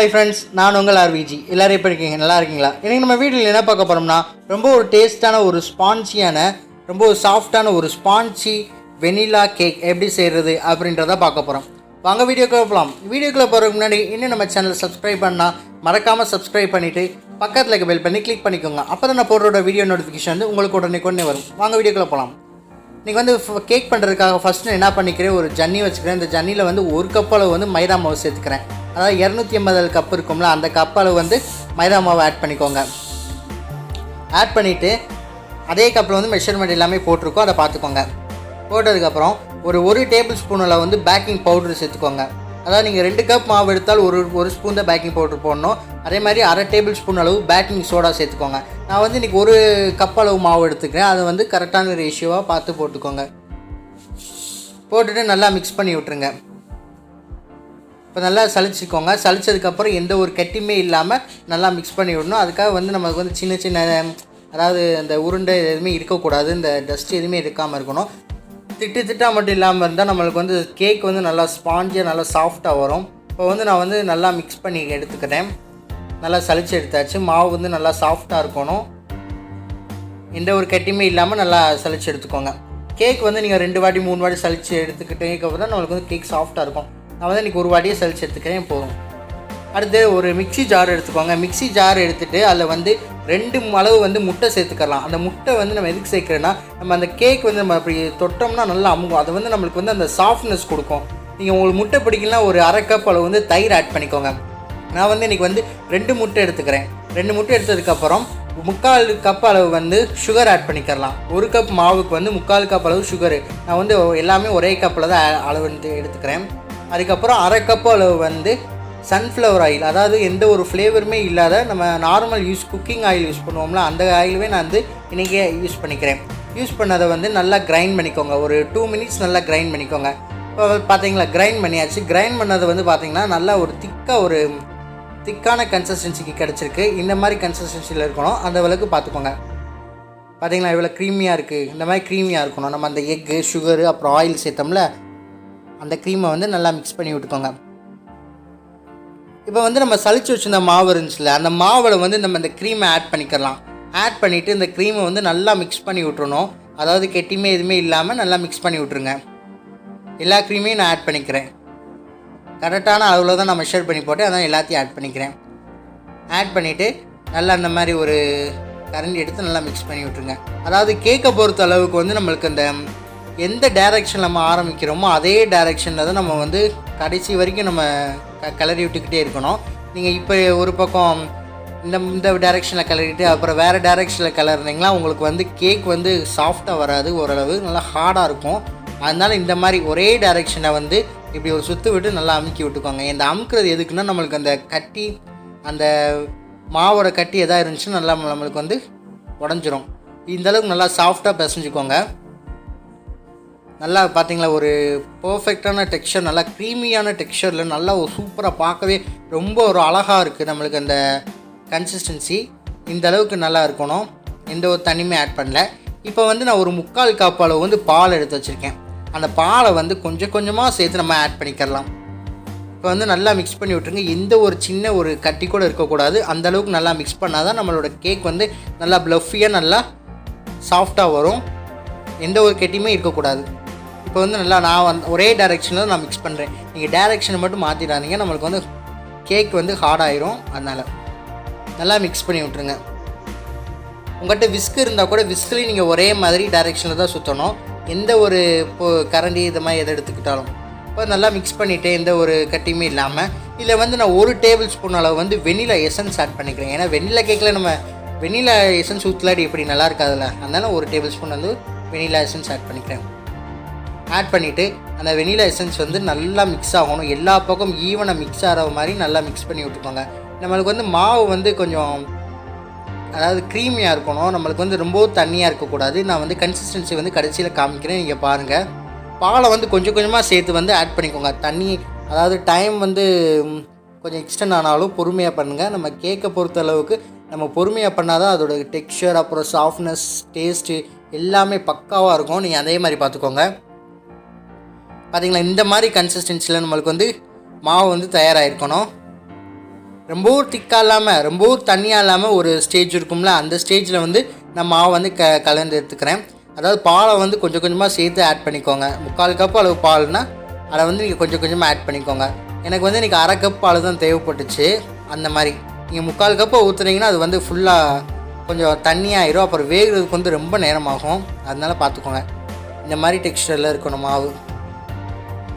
Hi friends, நான் உங்கள் ஆர்விஜி. எல்லோரும் எப்படி இருக்கீங்க? நல்லா இருக்கீங்களா? இன்றைக்கி நம்ம வீட்டில் என்ன பார்க்க போகிறோம்னா, ரொம்ப ஒரு டேஸ்ட்டான ஒரு ஸ்பான்சியான ரொம்ப ஒரு சாஃப்டான ஒரு ஸ்பான்சி வெனிலா கேக் எப்படி செய்கிறது அப்படின்றத பார்க்க போகிறோம். வாங்க வீடியோக்குள்ளே போகலாம். வீடியோக்குள்ளே போகிறதுக்கு முன்னாடி இன்னும் நம்ம சேனலை சப்ஸ்கிரைப் பண்ணால் மறக்காமல் சப்ஸ்கிரைப் பண்ணிவிட்டு பக்கத்தில் இருக்க பெல் பண்ணி கிளிக் பண்ணிக்கோங்க. அப்போ தான் நான் போடுற வீடியோ நோட்டிஃபிகேஷன் வந்து உங்களுக்கு உடனே வரும். வாங்க வீடியோக்குள்ளே போகலாம். இன்றைக்கி வந்து கேக் பண்ணுறதுக்காக ஃபஸ்ட்டு என்ன பண்ணிக்கிறேன், ஒரு ஜன்னி வச்சுக்கிறேன். இந்த ஜன்னியில் வந்து ஒரு கப் அளவு வந்து மைதா மாவு சேர்த்துக்கிறேன். அதாவது 250 கப் இருக்கும்ல, அந்த கப் அளவு வந்து மைதா மாவு ஆட் பண்ணிக்கோங்க. ஆட் பண்ணிவிட்டு அதே கப்பில் வந்து மெஷர்மெண்ட் எல்லாமே போட்டிருக்கோம், அதை பார்த்துக்கோங்க. போட்டதுக்கப்புறம் ஒரு டேபிள் ஸ்பூன் அளவு வந்து பேக்கிங் பவுடர் சேர்த்துக்கோங்க. அதாவது நீங்கள் 2 கப் மாவு எடுத்தால் ஒரு ஸ்பூன் தான் பேக்கிங் பவுடர் போடணும். அதே மாதிரி அரை டேபிள் ஸ்பூன் அளவு பேக்கிங் சோடா சேர்த்துக்கோங்க. நான் வந்து இன்றைக்கி ஒரு கப் அளவு மாவு எடுத்துக்கிறேன். அதை வந்து கரெக்டான ரேஷியோவாக பார்த்து போட்டுக்கோங்க. போட்டுட்டு நல்லா மிக்ஸ் பண்ணி விட்டுருங்க. இப்போ நல்லா சளிச்சிக்கோங்க. சளிச்சதுக்கப்புறம் எந்த ஒரு கட்டியுமே இல்லாமல் நல்லா மிக்ஸ் பண்ணி விடணும். அதுக்காக வந்து நமக்கு வந்து சின்ன சின்ன அதாவது இந்த உருண்டை எதுவுமே இருக்கக்கூடாது, இந்த டஸ்ட் எதுவுமே இருக்காமல் இருக்கணும். திட்டாக மட்டும் இல்லாமல் இருந்தால் நம்மளுக்கு வந்து கேக் வந்து நல்லா ஸ்பாஞ்சியாக நல்லா சாஃப்டாக வரும். இப்போ வந்து நான் வந்து நல்லா மிக்ஸ் பண்ணி எடுத்துக்கிறேன். நல்லா சளிச்சு எடுத்தாச்சு. மாவு வந்து நல்லா சாஃப்டாக இருக்கணும், எந்த ஒரு கட்டியுமே இல்லாமல் நல்லா சளிச்சு எடுத்துக்கோங்க. கேக் வந்து நீங்கள் 2 வாட்டி 3 வாட்டி சளிச்சு எடுத்துக்கிட்டேக்கப்புறம் தான் நம்மளுக்கு வந்து கேக் சாஃப்டாக இருக்கும். நான் வந்து இன்றைக்கி ஒரு வாட்டியே சளிச்சு எடுத்துக்கிறேன் போதும். அடுத்து ஒரு மிக்ஸி ஜார் எடுத்துக்கோங்க. மிக்ஸி ஜார் எடுத்துகிட்டு அதில் வந்து 2 அளவு வந்து முட்டை சேர்த்துக்கலாம். அந்த முட்டை வந்து நம்ம எதுக்கு சேர்க்குறேன்னா, நம்ம அந்த கேக் வந்து நம்ம அப்படி தொட்டோம்னா நல்லா அமுகும். அது வந்து நம்மளுக்கு வந்து அந்த சாஃப்ட்னஸ் கொடுக்கும். நீங்கள் உங்களுக்கு முட்டை பிடிக்கலனா ஒரு அரை கப் அளவு வந்து தயிர் ஆட் பண்ணிக்கோங்க. நான் வந்து இன்றைக்கி வந்து 2 முட்டை எடுத்துக்கிறேன். 2 முட்டை எடுத்ததுக்கப்புறம் 3/4 கப் அளவு வந்து சுகர் ஆட் பண்ணிக்கலாம். 1 கப் மாவுக்கு வந்து 3/4 கப் அளவு சுகரு. நான் வந்து எல்லாமே ஒரே கப்பில் தான் அளவு எடுத்துக்கிறேன். அதுக்கப்புறம் அரை கப் அளவு வந்து சன்ஃப்ளவர் ஆயில், அதாவது எந்த ஒரு ஃப்ளேவருமே இல்லாத நம்ம நார்மல் குக்கிங் ஆயில் யூஸ் பண்ணுவோம்ல, அந்த ஆயிலுமே நான் வந்து இன்றைக்கே யூஸ் பண்ணிக்கிறேன். யூஸ் பண்ணதை வந்து நல்லா கிரைண்ட் பண்ணிக்கோங்க. ஒரு 2 மினிட்ஸ் நல்லா கிரைண்ட் பண்ணிக்கோங்க. இப்போ பார்த்தீங்களா, கிரைண்ட் பண்ணியாச்சு. கிரைண்ட் பண்ணது வந்து பார்த்திங்கன்னா நல்லா ஒரு திக்கான கன்சிஸ்டன்சிக்கு கிடச்சிருக்கு. இந்த மாதிரி கன்சிஸ்டன்சியில் இருக்கணும், அந்த அளவுக்கு பார்த்துக்கோங்க. பார்த்திங்களா இவ்வளோ க்ரீமியாக இருக்குது. இந்த மாதிரி க்ரீமியாக இருக்கணும். நம்ம அந்த எக்கு, சுகரு, அப்புறம் ஆயில் சேர்த்தோம்ல, அந்த க்ரீமை வந்து நல்லா மிக்ஸ் பண்ணி விட்டுக்கோங்க. இப்போ வந்து நம்ம சளிச்சு வச்சுருந்த மாவு இருந்துச்சுல, அந்த மாவில் வந்து நம்ம இந்த க்ரீமை ஆட் பண்ணிக்கலாம். ஆட் பண்ணிவிட்டு இந்த க்ரீமை வந்து நல்லா மிக்ஸ் பண்ணி விட்டுறணும். அதாவது கெட்டியுமே எதுவுமே இல்லாமல் நல்லா மிக்ஸ் பண்ணி விட்ருங்க. எல்லா க்ரீமையும் நான் ஆட் பண்ணிக்கிறேன். கரெக்டான அளவில் தான் நான் மெஷர் பண்ணி போட்டு அதான் எல்லாத்தையும் ஆட் பண்ணிக்கிறேன். ஆட் பண்ணிவிட்டு நல்லா அந்த மாதிரி ஒரு கரண்டி எடுத்து நல்லா மிக்ஸ் பண்ணி விட்ருங்க. அதாவது கேக்கை பொறுத்த அளவுக்கு வந்து நம்மளுக்கு அந்த எந்த டைரெக்ஷன் நம்ம ஆரம்பிக்கிறோமோ அதே டைரெக்ஷனில் தான் நம்ம வந்து கடைசி வரைக்கும் நம்ம கிளறி விட்டுக்கிட்டே இருக்கணும். நீங்கள் இப்போ ஒரு பக்கம் இந்த டைரெக்ஷனில் கிளறிட்டு அப்புறம் வேறு டைரெக்ஷனில் கிளறினீங்களா உங்களுக்கு வந்து கேக் வந்து சாஃப்டாக வராது, ஓரளவு நல்லா ஹார்டாக இருக்கும். அதனால் இந்த மாதிரி ஒரே டைரெக்ஷனை வந்து இப்படி ஒரு சுற்று விட்டு நல்லா அமுக்கி விட்டுக்கோங்க. இந்த அமுக்கிறது எதுக்குன்னா, நம்மளுக்கு அந்த கட்டி, அந்த மாவோட கட்டி எதாக இருந்துச்சுன்னா நல்லா நம்மளுக்கு வந்து உடஞ்சிரும். இந்தளவுக்கு நல்லா சாஃப்டாக பிசைஞ்சுக்கோங்க. நல்லா பார்த்தீங்களா, ஒரு பர்ஃபெக்டான டெக்ஸ்சர், நல்லா க்ரீமியான டெக்ஸ்சரில் நல்லா ஒரு சூப்பராக பார்க்கவே ரொம்ப ஒரு அழகாக இருக்குது. நம்மளுக்கு அந்த கன்சிஸ்டன்சி இந்த அளவுக்கு நல்லா இருக்கணும். எந்த ஒரு தண்ணியுமே ஆட் பண்ணல. இப்போ வந்து நான் ஒரு 3/4 கப் அளவு வந்து பால் எடுத்து வச்சுருக்கேன். அந்த பாலை வந்து கொஞ்சம் கொஞ்சமாக சேர்த்து நம்ம ஆட் பண்ணிக்கலாம். இப்போ வந்து நல்லா மிக்ஸ் பண்ணி விட்டுருங்க. எந்த ஒரு சின்ன ஒரு கட்டி கூட இருக்கக்கூடாது. அந்த அளவுக்கு நல்லா மிக்ஸ் பண்ணால் தான் நம்மளோட கேக் வந்து நல்லா ப்ளஃபியாக நல்லா சாஃப்டாக வரும். எந்த ஒரு கெட்டியுமே இருக்கக்கூடாது. இப்போ வந்து நல்லா நான் ஒரே டைரெக்ஷனில் நான் மிக்ஸ் பண்ணுறேன். நீங்கள் டைரெக்ஷனை மட்டும் மாற்றிடாதீங்க, நம்மளுக்கு வந்து கேக் வந்து ஹார்டாயிரும். அதனால் நல்லா மிக்ஸ் பண்ணி விட்ருங்க. உங்கள்கிட்ட விஸ்க் இருந்தால் கூட விஸ்க்லேயும் நீங்கள் ஒரே மாதிரி டைரெக்ஷனில் தான் சுற்றணும். எந்த ஒரு கரண்டி இது மாதிரி எதை எடுத்துக்கிட்டாலும் இப்போ நல்லா மிக்ஸ் பண்ணிவிட்டு எந்த ஒரு கட்டியுமே இல்லாமல் இதில் வந்து நான் 1 டேபிள் ஸ்பூன் அளவு வந்து வெனிலா எசன்ஸ் ஆட் பண்ணிக்கிறேன். ஏன்னா வெனிலா கேக்கில் நம்ம வெனிலா எசன்ஸ் ஊற்றலாடி எப்படி நல்லா இருக்காதுல்ல, அதனால் 1 டேபிள் ஸ்பூன் வந்து வெனிலா எசன்ஸ் ஆட் பண்ணிக்கிறேன். ஆட் பண்ணிவிட்டு அந்த வெனிலா எசன்ஸ் வந்து நல்லா மிக்ஸ் ஆகணும். எல்லா பக்கம் ஈவனாக மிக்ஸ் ஆகிற மாதிரி நல்லா மிக்ஸ் பண்ணி விட்டுக்கோங்க. நம்மளுக்கு வந்து மாவு வந்து கொஞ்சம் அதாவது க்ரீமியாக இருக்கணும். நம்மளுக்கு வந்து ரொம்ப தண்ணியாக இருக்கக்கூடாது. நான் வந்து கன்சிஸ்டன்சி வந்து கடைசியில் காமிக்கிறேன், நீங்கள் பாருங்கள். பாலை வந்து கொஞ்சம் கொஞ்சமாக சேர்த்து வந்து ஆட் பண்ணிக்கோங்க. தண்ணி அதாவது டைம் வந்து கொஞ்சம் எக்ஸ்டெண்ட் ஆனாலும் பொறுமையாக பண்ணுங்கள். நம்ம கேக்கை பொறுத்த அளவுக்கு நம்ம பொறுமையாக பண்ணால் தான் அதோட டெக்ஸ்சர், அப்புறம் சாஃப்ட்னஸ், டேஸ்ட்டு எல்லாமே பக்காவாக இருக்கும். நீங்கள் அதே மாதிரி பார்த்துக்கோங்க. பார்த்தீங்களா, இந்த மாதிரி கன்சிஸ்டன்சியில் நம்மளுக்கு வந்து மாவு வந்து தயாராகிருக்கணும். ரொம்பவும் திக்காக இல்லாமல் ரொம்பவும் தண்ணியாக இல்லாமல் ஒரு ஸ்டேஜ் இருக்கும்ல, அந்த ஸ்டேஜில் வந்து நான் மாவு வந்து கலந்து எடுத்துக்கிறேன். அதாவது பாலை வந்து கொஞ்சம் கொஞ்சமாக சேர்த்து ஆட் பண்ணிக்கோங்க. 3/4 கப் அளவு பால்னால் அதை வந்து நீங்கள் கொஞ்சம் கொஞ்சமாக ஆட் பண்ணிக்கோங்க. எனக்கு வந்து இன்றைக்கி 1/2 கப் பால் தான் தேவைப்பட்டுச்சு. அந்த மாதிரி நீங்கள் 3/4 கப்பை ஊற்றுனீங்கன்னா அது வந்து ஃபுல்லாக கொஞ்சம் தண்ணியாகிடும். அப்புறம் வேகிறதுக்கு வந்து ரொம்ப நேரமாகும். அதனால் பார்த்துக்கோங்க. இந்த மாதிரி டெக்ஸ்டரில் இருக்கணும் மாவு.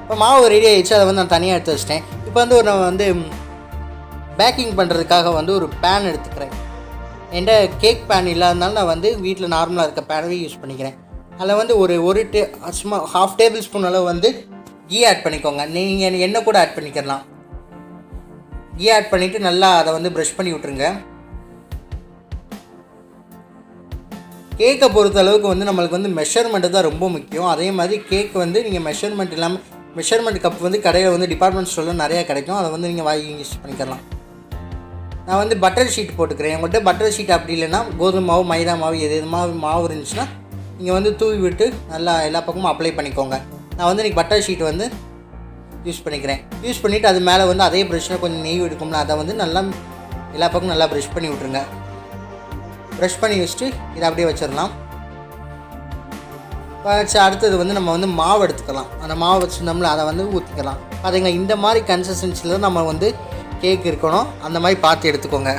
இப்போ மாவு ரெடி ஆகிடுச்சு. அதை வந்து நான் தனியாக எடுத்து வச்சிட்டேன். இப்போ வந்து நான் வந்து பேக்கிங் பண்ணுறதுக்காக வந்து ஒரு பேன் எடுத்துக்கிறேன். என்கிட்ட கேக் பேன் இல்லாதனால நான் வந்து வீட்டில் நார்மலாக இருக்க பேனவே யூஸ் பண்ணிக்கிறேன். அதில் வந்து ஒரு சும்மா 1/2 டேபிள் ஸ்பூன் அளவு வந்து கீ ஆட் பண்ணிக்கோங்க. நீங்கள் எண்ணெய் கூட ஆட் பண்ணிக்கலாம். கீ ஆட் பண்ணிவிட்டு நல்லா அதை வந்து ப்ரஷ் பண்ணி விட்ருங்க. கேக்கை பொறுத்த அளவுக்கு வந்து நம்மளுக்கு வந்து மெஷர்மெண்ட்டு தான் ரொம்ப முக்கியம். அதே மாதிரி கேக் வந்து நீங்கள் மெஷர்மெண்ட் இல்லாமல் மெஷர்மெண்ட் கப் வந்து கடையில் வந்து டிபார்ட்மெண்ட் ஸ்டோரில் நிறையா கிடைக்கும். அதை வந்து நீங்கள் வாங்கி யூஸ் பண்ணிக்கலாம். நான் வந்து பட்டர் ஷீட் போட்டுக்கிறேன். எங்கள்கிட்ட பட்டர் ஷீட் அப்படி இல்லைன்னா கோதுமை மாவு, மைதா மாவு எது மாவு இருந்துச்சுன்னா நீங்கள் வந்து தூவி விட்டு நல்லா எல்லா பக்கமும் அப்ளை பண்ணிக்கோங்க. நான் வந்து இன்றைக்கி பட்டர் ஷீட் வந்து யூஸ் பண்ணிக்கிறேன். யூஸ் பண்ணிவிட்டு அது மேலே வந்து அதே ப்ரஷ்ஷில் கொஞ்சம் நெய் எடுக்கும்னா அதை வந்து நல்லா எல்லா பக்கமும் நல்லா ப்ரஷ் பண்ணி விட்ருங்க. ப்ரஷ் பண்ணி வச்சுட்டு இதை அப்படியே வச்சிடலாம். வச்சு அடுத்தது வந்து நம்ம வந்து மாவு எடுத்துக்கலாம். அந்த மாவு வச்சுருந்தோம்ல அதை வந்து ஊற்றிக்கலாம். பார்த்தீங்களா, இந்த மாதிரி கன்சிஸ்டன்சியில் நம்ம வந்து கேக் இருக்கணும். அந்த மாதிரி பார்த்து எடுத்துக்கோங்க.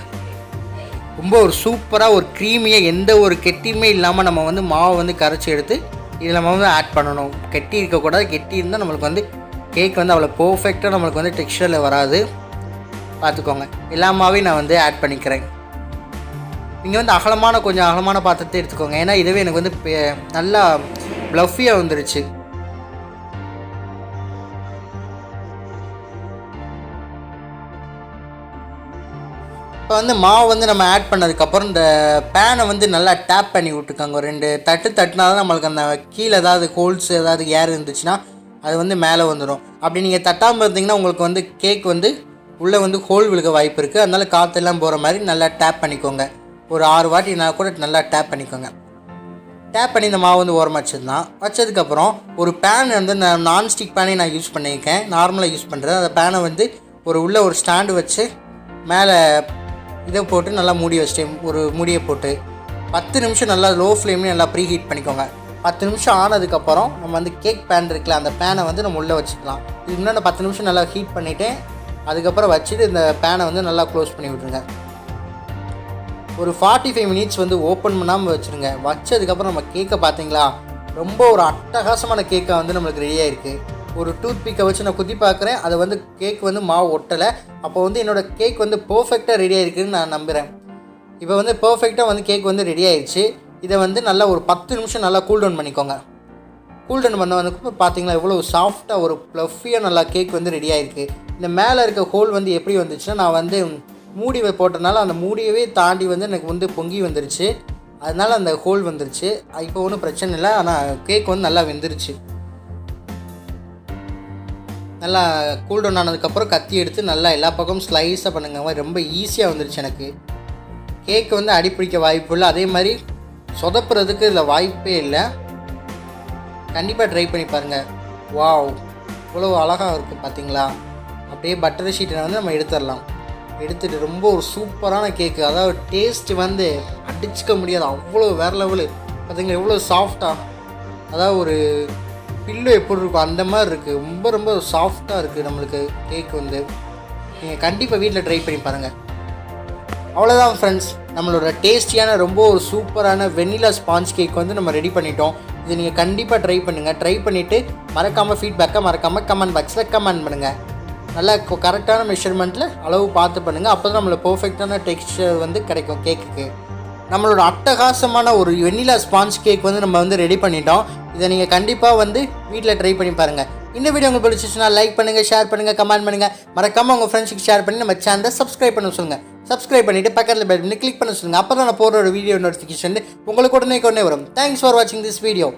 ரொம்ப ஒரு சூப்பராக ஒரு க்ரீமியாக எந்த ஒரு கெட்டியுமே இல்லாமல் நம்ம வந்து மாவை வந்து கரைச்சி எடுத்து இதில் நம்ம வந்து ஆட் பண்ணணும். கெட்டி இருக்கக்கூடாது. கெட்டி இருந்தால் நம்மளுக்கு வந்து கேக் வந்து அவ்வளோ பர்ஃபெக்டாக நம்மளுக்கு வந்து டெக்ஸ்சரில் வராது. பார்த்துக்கோங்க. எல்லா மாவையும் நான் வந்து ஆட் பண்ணிக்கிறேன். நீங்கள் வந்து கொஞ்சம் அகலமான பாத்திரத்தை எடுத்துக்கோங்க. ஏன்னா இதுவே எனக்கு வந்து நல்லா ப்ளஃபியாக வந்துருச்சு. இப்போ வந்து மாவு வந்து நம்ம ஆட் பண்ணதுக்கப்புறம் இந்த பேனை வந்து நல்லா டேப் பண்ணி விட்டுக்கோங்க. ஒரு 2 தட்டு தட்டினா தான் நம்மளுக்கு அந்த கீழே ஏதாவது ஹோல்ஸ் ஏதாவது ஏர் இருந்துச்சுன்னா அது வந்து மேலே வந்துடும். அப்படி நீங்கள் தட்டாமல் இருந்தீங்கன்னா உங்களுக்கு வந்து கேக் வந்து உள்ளே வந்து ஹோல் விழுக வாய்ப்பு இருக்குது. அதனால் காற்றெல்லாம் போகிற மாதிரி நல்லா டேப் பண்ணிக்கோங்க. ஒரு 6 வாட்டி நான் கூட நல்லா டேப் பண்ணிக்கோங்க. டேப் பண்ணி இந்த மாவு வந்து ஓரமாக வச்சதுக்கப்புறம் ஒரு பேன் வந்து நான் நான்ஸ்டிக் பேனே நான் யூஸ் பண்ணியிருக்கேன். நார்மலாக யூஸ் பண்ணுறேன். அந்த பேனை வந்து உள்ளே ஒரு ஸ்டாண்டு வச்சு மேலே இதை போட்டு நல்லா மூடி வச்சிட்டேன். ஒரு மூடியை போட்டு 10 நிமிஷம் நல்லா லோ ஃப்ளேம்லேயும் நல்லா ப்ரீ ஹீட் பண்ணிக்கோங்க. 10 நிமிஷம் ஆனதுக்கப்புறம் நம்ம வந்து கேக் பேன் இருக்குல்ல, அந்த பேனை வந்து நம்ம உள்ளே வச்சுக்கலாம். இதுக்கு முன்னாடி 10 நிமிஷம் நல்லா ஹீட் பண்ணிவிட்டு அதுக்கப்புறம் வச்சுட்டு இந்த பேனை வந்து நல்லா க்ளோஸ் பண்ணி விட்ருங்க. ஒரு 45 மினிட்ஸ் வந்து ஓப்பன் பண்ணாமல் வச்சுருங்க. வச்சதுக்கப்புறம் நம்ம கேக்கை பார்த்தீங்களா, ரொம்ப ஒரு அட்டகாசமான கேக்காக வந்து நம்மளுக்கு ரெடியாக இருக்குது. ஒரு டூத் பிக்கை வச்சு நான் குத்தி பார்க்குறேன். அதை வந்து கேக் வந்து மாவு ஒட்டலை. அப்போ வந்து என்னோடய கேக் வந்து பர்ஃபெக்டாக ரெடியாக இருக்குதுன்னு நான் நம்புகிறேன். இப்போ வந்து பர்ஃபெக்டாக வந்து கேக் வந்து ரெடி ஆகிடுச்சு. இதை வந்து நல்லா ஒரு 10 நிமிஷம் நல்லா கூல் டவுன் பண்ணிக்கோங்க. கூல் டவுன் பண்ணதுக்கு பார்த்தீங்களா எவ்வளோ சாஃப்டாக ஒரு ப்ளஃபியாக நல்லா கேக் வந்து ரெடி ஆகிருக்கு. இந்த மேலே இருக்க ஹோல் வந்து எப்படி வந்துச்சுன்னா, நான் வந்து மூடி போட்டனால அந்த மூடியவே தாண்டி வந்து எனக்கு வந்து பொங்கி வந்துருச்சு. அதனால் அந்த ஹோல் வந்துருச்சு. இப்போ ஒன்றும் பிரச்சனை இல்லை. ஆனால் கேக் வந்து நல்லா வெந்துருச்சு. நல்லா கூல் டவுன் ஆனதுக்கப்புறம் கத்தி எடுத்து நல்லா எல்லா பக்கமும் ஸ்லைஸாக பண்ணுங்க. ரொம்ப ஈஸியாக வந்துருச்சு எனக்கு. கேக்கு வந்து அடிப்பிடிக்க வாய்ப்பு இல்லை. அதே மாதிரி சொதப்புறதுக்கு இதில் வாய்ப்பே இல்லை. கண்டிப்பாக ட்ரை பண்ணி பாருங்கள். வாவ், இவ்வளோ அழகாக இருக்குது பார்த்தீங்களா. அப்படியே பட்டர் ஷீட்டை வந்து நம்ம எடுத்துடலாம். எடுத்துகிட்டு ரொம்ப ஒரு சூப்பரான கேக்கு. அதாவது டேஸ்ட்டு வந்து அடிச்சுக்க முடியாது. அவ்வளோ வேறு லெவலு. பார்த்தீங்களா எவ்வளோ சாஃப்டாக, அதாவது ஒரு பில்லு எப்படி இருக்கும் அந்த மாதிரி இருக்குது. ரொம்ப ரொம்ப சாஃப்டாக இருக்குது நம்மளுக்கு கேக் வந்து. நீங்கள் கண்டிப்பாக வீட்டில் ட்ரை பண்ணி பாருங்கள். அவ்வளோதான் ஃப்ரெண்ட்ஸ், நம்மளோட டேஸ்டியான ரொம்ப ஒரு சூப்பரான வெண்ணிலா ஸ்பாஞ்ச் கேக் வந்து நம்ம ரெடி பண்ணிட்டோம். இது நீங்கள் கண்டிப்பாக ட்ரை பண்ணுங்கள். ட்ரை பண்ணிவிட்டு மறக்காமல் ஃபீட்பேக்கை மறக்காமல் கமெண்ட் பாக்ஸில் கமெண்ட் பண்ணுங்கள். நல்லா கரெக்டான மெஷர்மெண்ட்டில் அளவு பார்த்து பண்ணுங்கள். அப்போ தான் நம்மளுக்கு பர்ஃபெக்டான டெக்ஸ்சர் வந்து கிடைக்கும் கேக்குக்கு. நம்மளோட அட்டகாசமான ஒரு வெண்ணிலா ஸ்பாஞ்ச் கேக் வந்து நம்ம வந்து ரெடி பண்ணிட்டோம். இதை நீங்கள் கண்டிப்பாக வந்து வீட்டில் ட்ரை பண்ணி பாருங்கள். இந்த வீடியோ உங்களுக்கு பிடிச்சிச்சுன்னா லைக் பண்ணுங்கள், ஷேர் பண்ணுங்கள், கமெண்ட் பண்ணுங்கள். மறக்காமல் உங்கள் ஃப்ரெண்ட்ஸுக்கு ஷேர் பண்ணி நம்ம சேனலை சப்ஸ்கிரைப் பண்ண சொல்லுங்கள். சப்ஸ்கிரைப் பண்ணிவிட்டு பக்கத்தில் பெல் பண்ணி கிளிக் பண்ண சொல்லுங்கள். அப்போ தான் நான் போடுற ஒரு வீடியோ நோட்டிஃபிகேஷன் உங்களுக்கு உடனே வரும். தேங்க்ஸ் ஃபார் வாட்சிங் திஸ் வீடியோ.